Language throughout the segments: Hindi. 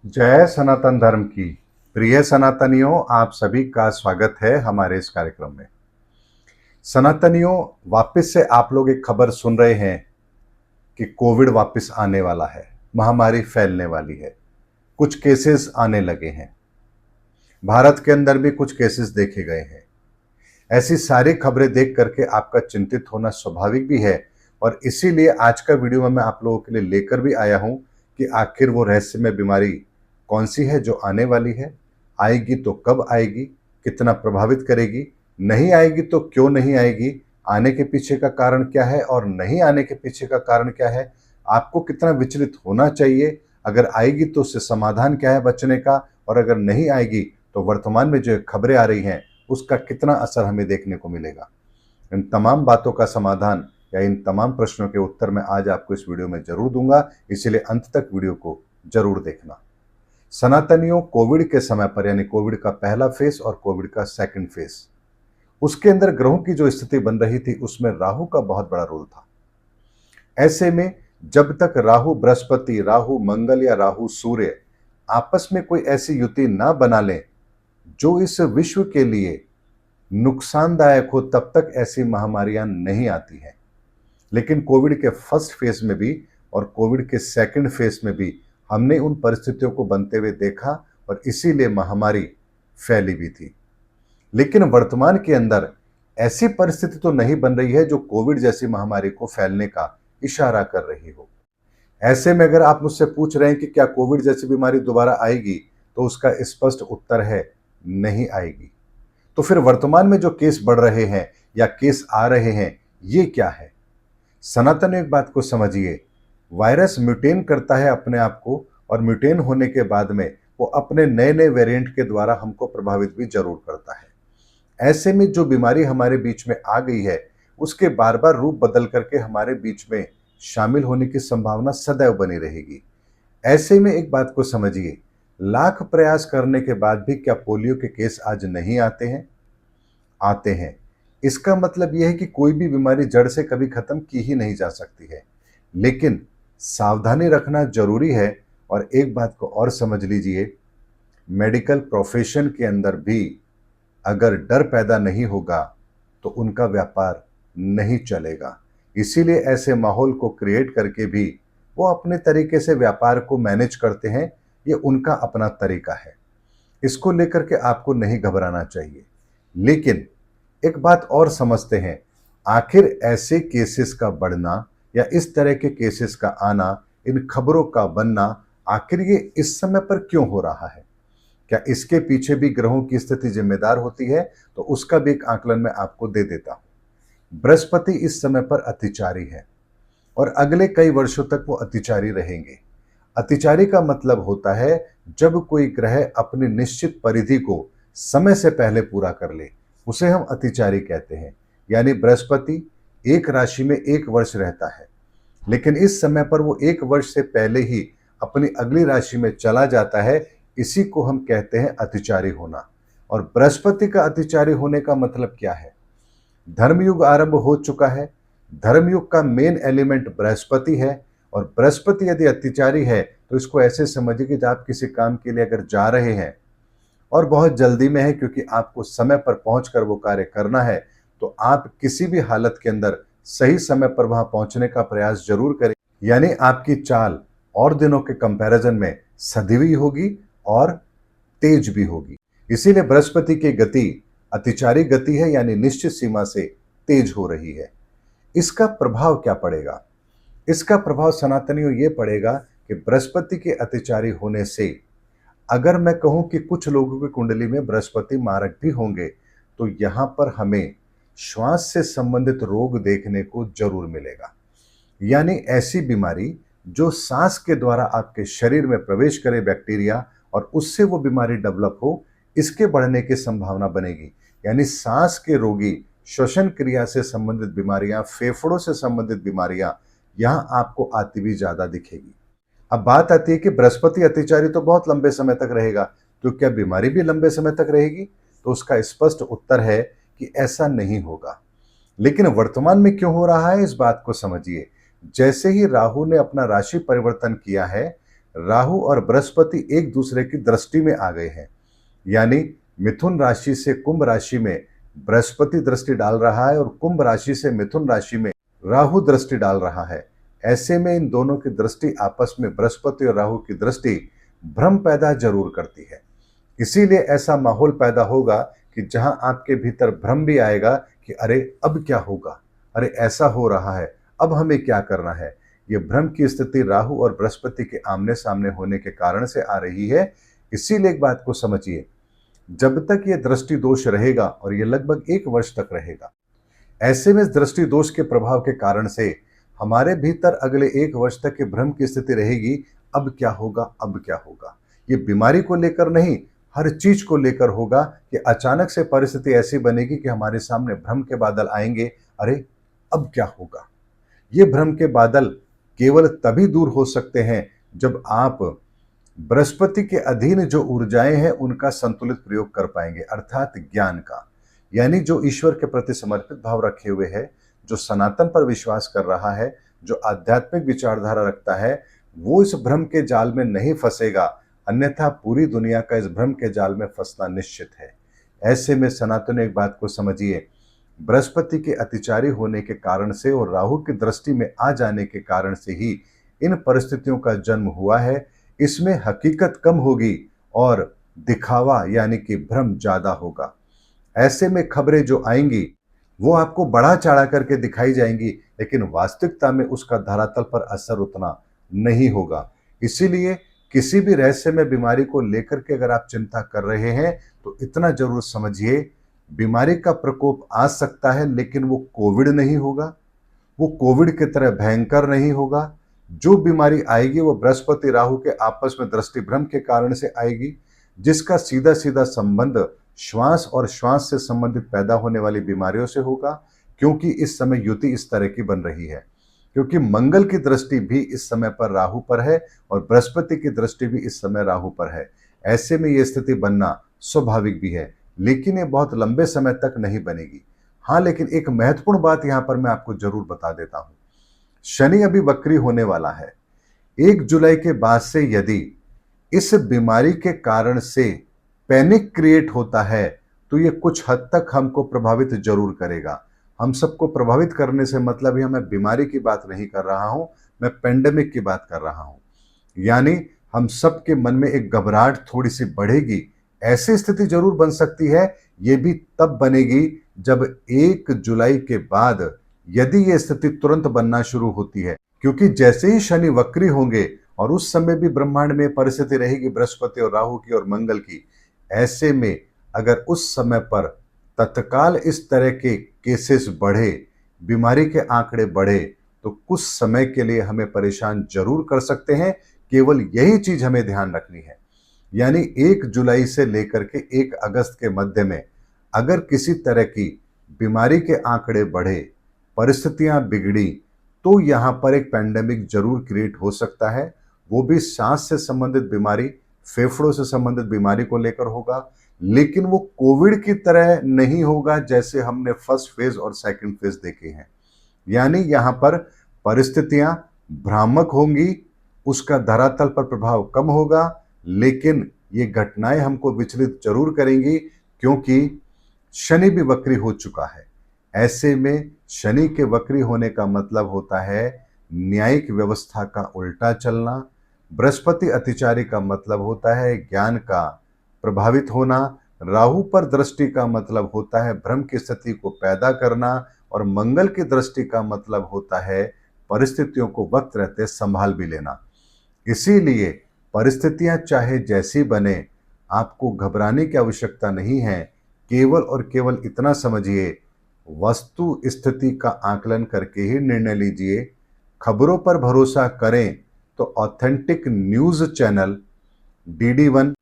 जय सनातन धर्म की। प्रिय सनातनियों, आप सभी का स्वागत है हमारे इस कार्यक्रम में। सनातनियों, वापस से आप लोग एक खबर सुन रहे हैं कि कोविड वापस आने वाला है, महामारी फैलने वाली है, कुछ केसेस आने लगे हैं। भारत के अंदर भी कुछ केसेस देखे गए हैं। ऐसी सारी खबरें देख करके आपका चिंतित होना स्वाभाविक भी है, और इसीलिए आज का वीडियो में मैं आप लोगों के लिए लेकर भी आया हूं कि आखिर वो रहस्यमय बीमारी कौन सी है जो आने वाली है, आएगी तो कब आएगी, कितना प्रभावित करेगी, नहीं आएगी तो क्यों नहीं आएगी, आने के पीछे का कारण क्या है और नहीं आने के पीछे का कारण क्या है, आपको कितना विचलित होना चाहिए, अगर आएगी तो उससे समाधान क्या है बचने का, और अगर नहीं आएगी तो वर्तमान में जो खबरें आ रही हैं उसका कितना असर हमें देखने को मिलेगा। इन तमाम बातों का समाधान या इन तमाम प्रश्नों के उत्तर मैं आज आपको इस वीडियो में जरूर दूंगा, इसलिए अंत तक वीडियो को जरूर देखना। सनातनियों, कोविड के समय पर यानी कोविड का पहला फेज और कोविड का सेकंड फेज, उसके अंदर ग्रहों की जो स्थिति बन रही थी उसमें राहु का बहुत बड़ा रोल था। ऐसे में जब तक राहु बृहस्पति, राहु मंगल या राहु सूर्य आपस में कोई ऐसी युति ना बना लें जो इस विश्व के लिए नुकसानदायक हो, तब तक ऐसी महामारियां नहीं आती हैं। लेकिन कोविड के फर्स्ट फेज में भी और कोविड के सेकंड फेज में भी हमने उन परिस्थितियों को बनते हुए देखा, और इसीलिए महामारी फैली भी थी। लेकिन वर्तमान के अंदर ऐसी परिस्थिति तो नहीं बन रही है जो कोविड जैसी महामारी को फैलने का इशारा कर रही हो। ऐसे में अगर आप मुझसे पूछ रहे हैं कि क्या कोविड जैसी बीमारी दोबारा आएगी, तो उसका स्पष्ट उत्तर है नहीं आएगी। तो फिर वर्तमान में जो केस बढ़ रहे हैं या केस आ रहे हैं, ये क्या है? सनातन, एक बात को समझिए, वायरस म्यूटेन करता है अपने आप को, और म्यूटेन होने के बाद में वो अपने नए नए वेरिएंट के द्वारा हमको प्रभावित भी जरूर करता है। ऐसे में जो बीमारी हमारे बीच में आ गई है उसके बार बार रूप बदल करके हमारे बीच में शामिल होने की संभावना सदैव बनी रहेगी। ऐसे में एक बात को समझिए, लाख प्रयास करने के बाद भी क्या पोलियो के केस आज नहीं आते हैं? आते हैं। इसका मतलब यह है कि कोई भी बीमारी जड़ से कभी खत्म की ही नहीं जा सकती है, लेकिन सावधानी रखना जरूरी है। और एक बात को और समझ लीजिए, मेडिकल प्रोफेशन के अंदर भी अगर डर पैदा नहीं होगा तो उनका व्यापार नहीं चलेगा। इसीलिए ऐसे माहौल को क्रिएट करके भी वो अपने तरीके से व्यापार को मैनेज करते हैं। ये उनका अपना तरीका है, इसको लेकर के आपको नहीं घबराना चाहिए। लेकिन एक बात और समझते हैं, आखिर ऐसे केसेस का बढ़ना या इस तरह के केसेस का आना, इन खबरों का बनना, आखिर ये इस समय पर क्यों हो रहा है? क्या इसके पीछे भी ग्रहों की स्थिति जिम्मेदार होती है? तो उसका भी एक आकलन मैं आपको दे देता हूं। बृहस्पति इस समय पर अतिचारी है और अगले कई वर्षों तक वो अतिचारी रहेंगे। अतिचारी का मतलब होता है जब कोई ग्रह अपनी निश्चित परिधि को समय से पहले पूरा कर ले, उसे हम अतिचारी कहते हैं। यानी बृहस्पति एक राशि में एक वर्ष रहता है, लेकिन इस समय पर वो एक वर्ष से पहले ही अपनी अगली राशि में चला जाता है। इसी को हम कहते हैं अतिचारी होना। और बृहस्पति का अतिचारी होने का मतलब क्या है? धर्मयुग आरंभ हो चुका है। धर्मयुग का मेन एलिमेंट बृहस्पति है, और बृहस्पति यदि अतिचारी है तो इसको ऐसे समझिए कि जब आप किसी काम के लिए अगर जा रहे हैं और बहुत जल्दी में है, क्योंकि आपको समय पर पहुंचकर वो कार्य करना है, तो आप किसी भी हालत के अंदर सही समय पर वहां पहुंचने का प्रयास जरूर करें। यानी आपकी चाल और दिनों के कंपैरिजन में सधी हुई होगी और तेज भी होगी। इसीलिए बृहस्पति की गति अतिचारी गति है, यानी निश्चित सीमा से तेज हो रही है। इसका प्रभाव क्या पड़ेगा? इसका प्रभाव सनातनियों ये पड़ेगा कि बृहस्पति के अतिचारी होने से अगर मैं कहूं कि कुछ लोगों की कुंडली में बृहस्पति मारक भी होंगे, तो यहां पर हमें श्वास से संबंधित रोग देखने को जरूर मिलेगा। यानी ऐसी बीमारी जो सांस के द्वारा आपके शरीर में प्रवेश करे बैक्टीरिया, और उससे वो बीमारी डेवलप हो, इसके बढ़ने की संभावना बनेगी। यानी सांस के रोगी, श्वसन क्रिया से संबंधित बीमारियां, फेफड़ों से संबंधित बीमारियां यहां आपको आती भी ज्यादा दिखेगी। अब बात आती है कि बृहस्पति अतिचारी तो बहुत लंबे समय तक रहेगा, तो क्या बीमारी भी लंबे समय तक रहेगी? तो उसका स्पष्ट उत्तर है कि ऐसा नहीं होगा। लेकिन वर्तमान में क्यों हो रहा है, इस बात को समझिए। जैसे ही राहु ने अपना राशि परिवर्तन किया है, राहु और बृहस्पति एक दूसरे की दृष्टि में आ गए हैं। यानी मिथुन राशि से कुंभ राशि में बृहस्पति दृष्टि डाल रहा है और कुंभ राशि से मिथुन राशि में राहु दृष्टि डाल रहा है। ऐसे में इन दोनों की दृष्टि आपस में, बृहस्पति और राहु की दृष्टि भ्रम पैदा जरूर करती है। इसीलिए ऐसा माहौल पैदा होगा कि जहां आपके भीतर भ्रम भी आएगा कि अरे अब क्या होगा, अरे ऐसा हो रहा है, अब हमें क्या करना है। ये भ्रम की स्थिति राहु और बृहस्पति के आमने सामने होने के कारण से आ रही है। इसीलिए एक बात को समझिए, जब तक ये दृष्टि दोष रहेगा, और ये लगभग 1 वर्ष तक रहेगा, ऐसे में इस दृष्टि दोष के प्रभाव के कारण से हमारे भीतर अगले 1 वर्ष तक के भ्रम की स्थिति रहेगी। अब क्या होगा, अब क्या होगा। ये बीमारी को लेकर नहीं, हर चीज को लेकर होगा कि अचानक से परिस्थिति ऐसी बनेगी कि हमारे सामने भ्रम के बादल आएंगे। अरे अब क्या होगा। ये भ्रम के बादल केवल तभी दूर हो सकते हैं जब आप बृहस्पति के अधीन जो ऊर्जाएं हैं उनका संतुलित प्रयोग कर पाएंगे, अर्थात ज्ञान का। यानी जो ईश्वर के प्रति समर्पित भाव रखे हुए है, जो सनातन पर विश्वास कर रहा है, जो आध्यात्मिक विचारधारा रखता है, वो इस भ्रम के जाल में नहीं फंसेगा। अन्यथा पूरी दुनिया का इस भ्रम के जाल में फंसना निश्चित है। ऐसे में सनातन एक बात को समझिए, बृहस्पति के अतिचारी होने के कारण से और राहु की दृष्टि में आ जाने के कारण से ही इन परिस्थितियों का जन्म हुआ है। इसमें हकीकत कम होगी और दिखावा यानी कि भ्रम ज्यादा होगा। ऐसे में खबरें जो आएंगी वो आपको बढ़ा चढ़ा करके दिखाई जाएंगी, लेकिन वास्तविकता में उसका धरातल पर असर उतना नहीं होगा। इसीलिए किसी भी रहस्यमय बीमारी को लेकर के अगर आप चिंता कर रहे हैं तो इतना जरूर समझिए, बीमारी का प्रकोप आ सकता है लेकिन वो कोविड नहीं होगा, वो कोविड की तरह भयंकर नहीं होगा। जो बीमारी आएगी वो बृहस्पति राहु के आपस में दृष्टि भ्रम के कारण से आएगी, जिसका सीधा सीधा संबंध श्वास और श्वास से संबंधित पैदा होने वाली बीमारियों से होगा। क्योंकि इस समय युति इस तरह की बन रही है, क्योंकि मंगल की दृष्टि भी इस समय पर राहु पर है और बृहस्पति की दृष्टि भी इस समय राहु पर है। ऐसे में यह स्थिति बनना स्वाभाविक भी है, लेकिन ये बहुत लंबे समय तक नहीं बनेगी। हाँ, लेकिन एक महत्वपूर्ण बात यहां पर मैं आपको जरूर बता देता हूं। शनि अभी वक्री होने वाला है। 1 जुलाई के बाद से यदि इस बीमारी के कारण से पैनिक क्रिएट होता है तो ये कुछ हद तक हमको प्रभावित जरूर करेगा। हम सबको प्रभावित करने से मतलब ही मैं बीमारी की बात नहीं कर रहा हूं, मैं पेंडेमिक की बात कर रहा हूं। यानी हम सबके मन में एक घबराहट थोड़ी सी बढ़ेगी। ऐसी स्थिति जरूर बन सकती है। ये भी तब बनेगी जब 1 जुलाई के बाद यदि ये स्थिति तुरंत बनना शुरू होती है, क्योंकि जैसे ही शनि वक्री होंगे और उस समय भी ब्रह्मांड में परिस्थिति रहेगी बृहस्पति और राहु की और मंगल की। ऐसे में अगर उस समय पर तत्काल इस तरह के केसेस बढ़े, बीमारी के आंकड़े बढ़े, तो कुछ समय के लिए हमें परेशान जरूर कर सकते हैं। केवल यही चीज हमें ध्यान रखनी है। यानी 1 जुलाई से लेकर के 1 अगस्त के मध्य में अगर किसी तरह की बीमारी के आंकड़े बढ़े, परिस्थितियां बिगड़ी, तो यहां पर एक पैंडेमिक जरूर क्रिएट हो सकता है। वो भी सांस से संबंधित बीमारी, फेफड़ों से संबंधित बीमारी को लेकर होगा, लेकिन वो कोविड की तरह नहीं होगा जैसे हमने फर्स्ट फेज और सेकंड फेज देखे हैं। यानी यहां पर परिस्थितियां भ्रामक होंगी, उसका धरातल पर प्रभाव कम होगा, लेकिन ये घटनाएं हमको विचलित जरूर करेंगी, क्योंकि शनि भी वक्री हो चुका है। ऐसे में शनि के वक्री होने का मतलब होता है न्यायिक व्यवस्था का उल्टा चलना। बृहस्पति अतिचारी का मतलब होता है ज्ञान का प्रभावित होना। राहु पर दृष्टि का मतलब होता है भ्रम की स्थिति को पैदा करना, और मंगल की दृष्टि का मतलब होता है परिस्थितियों को वक्त रहते संभाल भी लेना। इसीलिए परिस्थितियां चाहे जैसी बने, आपको घबराने की आवश्यकता नहीं है। केवल और केवल इतना समझिए, वस्तु स्थिति का आकलन करके ही निर्णय लीजिए। खबरों पर भरोसा करें तो ऑथेंटिक न्यूज चैनल DD1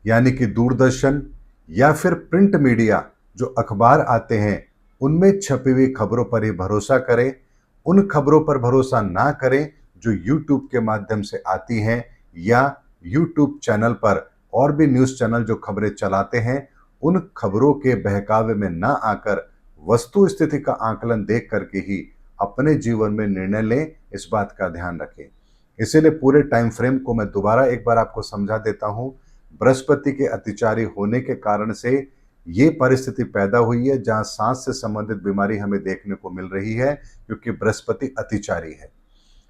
यानी कि दूरदर्शन, या फिर प्रिंट मीडिया जो अखबार आते हैं, उनमें छपी हुई खबरों पर ही भरोसा करें। उन खबरों पर भरोसा ना करें जो यूट्यूब के माध्यम से आती हैं, या यूट्यूब चैनल पर और भी न्यूज़ चैनल जो खबरें चलाते हैं, उन खबरों के बहकावे में ना आकर वस्तु स्थिति का आकलन देख करके ही अपने जीवन में निर्णय लें। इस बात का ध्यान रखें। इसीलिए पूरे टाइम फ्रेम को मैं दोबारा एक बार आपको समझा देता हूं। बृहस्पति के अतिचारी होने के कारण से ये परिस्थिति पैदा हुई है जहां सांस से संबंधित बीमारी हमें देखने को मिल रही है, क्योंकि बृहस्पति अतिचारी है।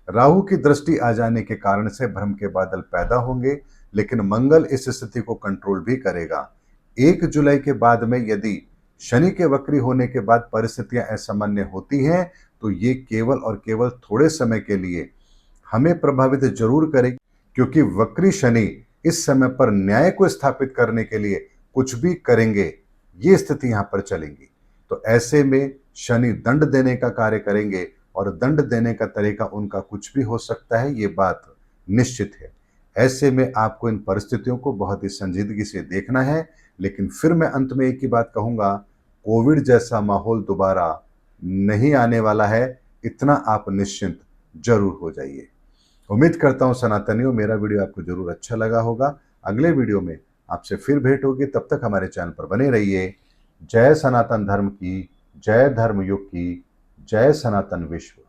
राहु की दृष्टि आ जाने के कारण से भ्रम के बादल पैदा होंगे, लेकिन मंगल इस स्थिति को कंट्रोल भी करेगा। 1 जुलाई के बाद में यदि शनि के वक्री होने के बाद परिस्थितियां असामान्य होती हैं, तो ये केवल और केवल थोड़े समय के लिए हमें प्रभावित जरूर करेगी, क्योंकि वक्री शनि इस समय पर न्याय को स्थापित करने के लिए कुछ भी करेंगे, ये स्थिति यहां पर चलेंगी। तो ऐसे में शनि दंड देने का कार्य करेंगे, और दंड देने का तरीका उनका कुछ भी हो सकता है, ये बात निश्चित है। ऐसे में आपको इन परिस्थितियों को बहुत ही संजीदगी से देखना है। लेकिन फिर मैं अंत में एक ही बात कहूंगा, कोविड जैसा माहौल दोबारा नहीं आने वाला है, इतना आप निश्चिंत जरूर हो जाइए। उम्मीद करता हूं सनातनियों, मेरा वीडियो आपको जरूर अच्छा लगा होगा। अगले वीडियो में आपसे फिर भेंट होगी, तब तक हमारे चैनल पर बने रहिए। जय सनातन धर्म की, जय धर्म युग की, जय सनातन विश्व।